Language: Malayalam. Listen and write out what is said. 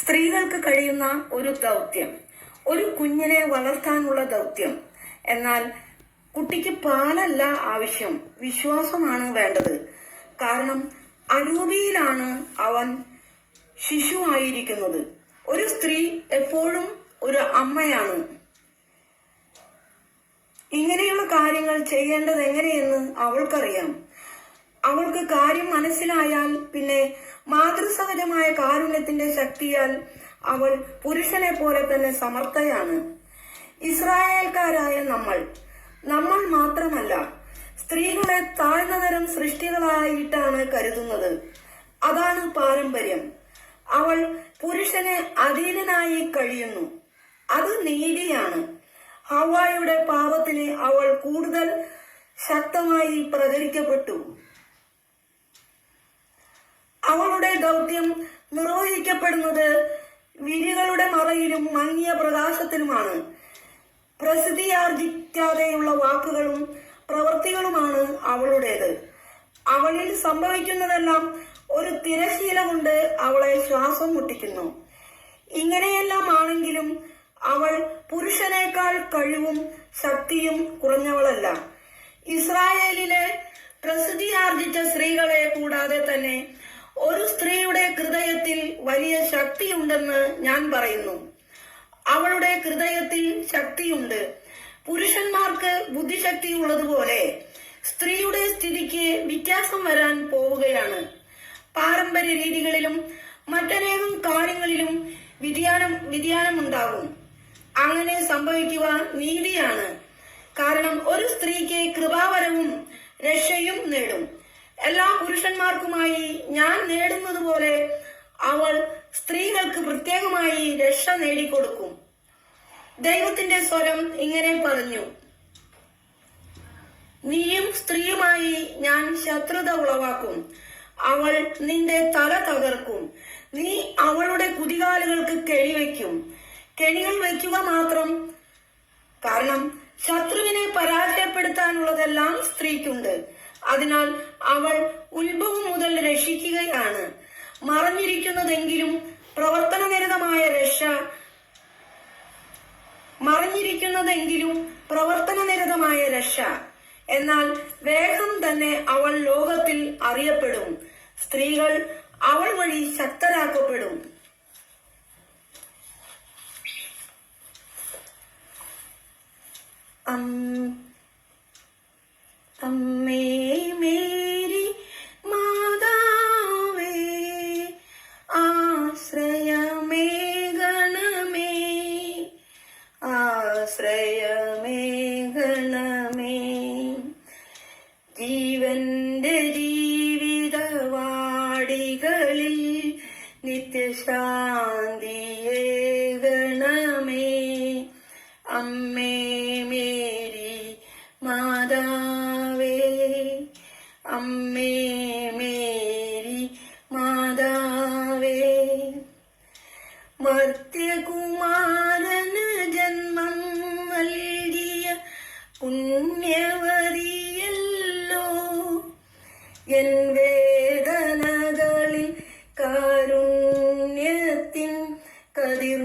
സ്ത്രീകൾക്ക് കഴിയുന്ന ഒരു ദൗത്യം, ഒരു കുഞ്ഞിനെ വളർത്താനുള്ള ദൗത്യം. എന്നാൽ കുട്ടിക്ക് പാലല്ല ആവശ്യം, വിശ്വാസമാണ് വേണ്ടത്. കാരണം അരൂപിയിലാണ് അവൻ ശിശുവായിരിക്കുന്നത്. ഒരു സ്ത്രീ എപ്പോഴും ഒരു അമ്മയാണ്. ഇങ്ങനെയുള്ള കാര്യങ്ങൾ ചെയ്യേണ്ടത് എങ്ങനെയെന്ന് അവൾക്കറിയാം. അവൾക്ക് കാര്യം മനസ്സിലായാൽ പിന്നെ മാതൃസഹജമായ കാരുണ്യത്തിന്റെ ശക്തിയാൽ അവൾ പുരുഷനെ പോലെ തന്നെ സമർത്ഥയാണ്. ഇസ്രായേൽക്കാരായ നമ്മൾ മാത്രമല്ല, സ്ത്രീകളെ താഴ്ന്നതരം സൃഷ്ടികളായിട്ടാണ് കരുതുന്നത്. അതാണ് പാരമ്പര്യം. അവൾ പുരുഷന് അധീനനായി കഴിയുന്നു. അത് നീതിയാണ്. ഹവ്വായുടെ പാപത്തിന് അവൾ കൂടുതൽ ശക്തമായി പ്രചരിക്കപ്പെട്ടു. അവളുടെ ദൗത്യം നിർവഹിക്കപ്പെടുന്നത് വിരികളുടെ മറയിലും മങ്ങിയ പ്രകാശത്തിലുമാണ്. പ്രസിദ്ധിയാർജിക്കാതെയുള്ള വാക്കുകളും പ്രവൃത്തികളുമാണ് അവളുടേത്. അവളിൽ സംഭവിക്കുന്നതെല്ലാം ഒരു തിരശീല കൊണ്ട് അവളെ ശ്വാസം മുട്ടിക്കുന്നു. ഇങ്ങനെയെല്ലാം ആണെങ്കിലും അവൾ പുരുഷനേക്കാൾ കഴിവും ശക്തിയും കുറഞ്ഞവളല്ല. ഇസ്രായേലിലെ പ്രസിദ്ധിയാർജിച്ച സ്ത്രീകളെ കൂടാതെ തന്നെ ഒരു സ്ത്രീയുടെ ഹൃദയത്തിൽ വലിയ ശക്തിയുണ്ടെന്ന് ഞാൻ പറയുന്നു. അവളുടെ ഹൃദയത്തിൽ ശക്തിയുണ്ട്. പുരുഷന്മാർക്ക് ബുദ്ധിശക്തി ഉള്ളതുപോലെ സ്ത്രീയുടെ സ്ഥിതിക്ക് വ്യത്യാസം വരാൻ പോവുകയാണ്. പാരമ്പര്യ രീതികളിലും മറ്റനേകം കാര്യങ്ങളിലും വ്യതിയാനമുണ്ടാകും. അങ്ങനെ സംഭവിക്കുക നീതിയാണ്. കാരണം ഒരു സ്ത്രീക്ക് കൃപാവരവും രക്ഷയും നേടും. എല്ലാ പുരുഷന്മാർക്കുമായി ഞാൻ നേടുന്നത് പോലെ അവൾ സ്ത്രീകൾക്ക് പ്രത്യേകമായി രക്ഷ നേടിക്കൊടുക്കും. ദൈവത്തിന്റെ സ്വരം ഇങ്ങനെ പറഞ്ഞു: നീയും സ്ത്രീയുമായി ഞാൻ ശത്രുത ഉളവാക്കും. അവൾ നിന്റെ തല തകർക്കും. നീ അവളുടെ കുതികാലുകൾക്ക് കെണിവെക്കും. കെണികൾ വയ്ക്കുക മാത്രം. കാരണം ശത്രുവിനെ പരാജയപ്പെടുത്താനുള്ളതെല്ലാം സ്ത്രീക്കുണ്ട്. അതിനാൽ അവൾ ഉത്ഭവം മുതൽ രക്ഷിക്കുകയാണ്. മറഞ്ഞിരിക്കുന്നതെങ്കിലും പ്രവർത്തനനിരതമായ രക്ഷ. എന്നാൽ വേഗം തന്നെ അവൾ ലോകത്തിൽ അറിയപ്പെടും. സ്ത്രീകൾ അവൾ വഴി ശക്തരാക്കപ്പെടും. അമ്മേ മേരി മാതാവേ, ആശ്രയമേ ഗണമേ, ആശ്രയമേ ഗണമേ. ജീവന്റെ ജീവിതവാടികളിൽ നിത്യശാന്തിയേ ഗണമേ. അമ്മേ മേരി മാതാവേ, അമ്മേ മേരി മാതാവേ. മർത്യകുമാരന് ജന്മം നൽകിയ പുണ്യവതിയല്ലോ. എൻ വേദനകളിൽ കാരുണ്യത്തിൻ കതിർ